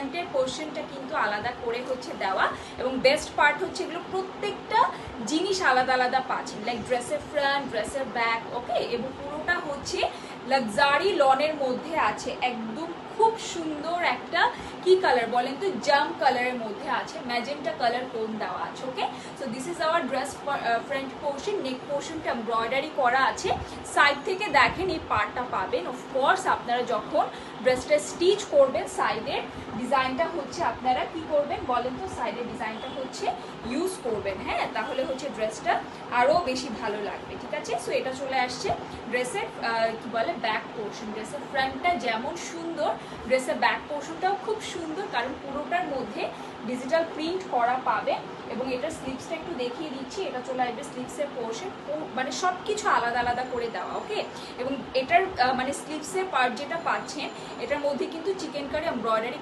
ফ্রন্টের পোর্শনটা কিন্তু আলাদা করে হচ্ছে দেওয়া, এবং বেস্ট পার্ট হচ্ছে এগুলো প্রত্যেকটা জিনিস আলাদা আলাদা পাচ্ছেন, লাইক ড্রেসের ফ্রন্ট, ড্রেসের ব্যাক, ওকে। এবং পুরোটা হচ্ছে লাক্সারি লনের মধ্যে আছে, একদম খুব সুন্দর একটা কি কালার বলেন তো, জাম কালারের মধ্যে আছে, ম্যাজেন্টা কালার টোন দেওয়া আছে, okay. So this is our dress front portion. Neck পোর্শনটা এমব্রয়ডারি করা আছে, সাইড থেকে দেখেন এই পার্টটা পাবেন। অফকোর্স আপনারা যখন ড্রেসটা স্টিচ করবেন সাইডের ডিজাইনটা হচ্ছে আপনারা কি করবেন বলেন তো, সাইডের ডিজাইনটা হচ্ছে ইউজ করবেন, হ্যাঁ, তাহলে হচ্ছে ড্রেসটা আরও বেশি ভালো লাগবে, ঠিক আছে। সো এটা চলে আসছে ড্রেসের কি বলে ব্যাক পোর্শন। ড্রেসের ফ্রন্টটা যেমন সুন্দর, ড্রেসের ব্যাক পোর্শনটাও খুব সুন্দর, কারণ পুরোটার মধ্যে ডিজিটাল প্রিন্ট করা পাবে। এবং এটার স্লিভসটা একটু দেখিয়ে দিচ্ছি, এটা চলে আসবে স্লিভসের পোর্শন, মানে সব কিছু আলাদা আলাদা করে দেওয়া, ওকে। এবং এটার মানে স্লিভসের পার্ট যেটা পাচ্ছেন, এটার মধ্যে কিন্তু চিকেন কারি এমব্রয়ডারি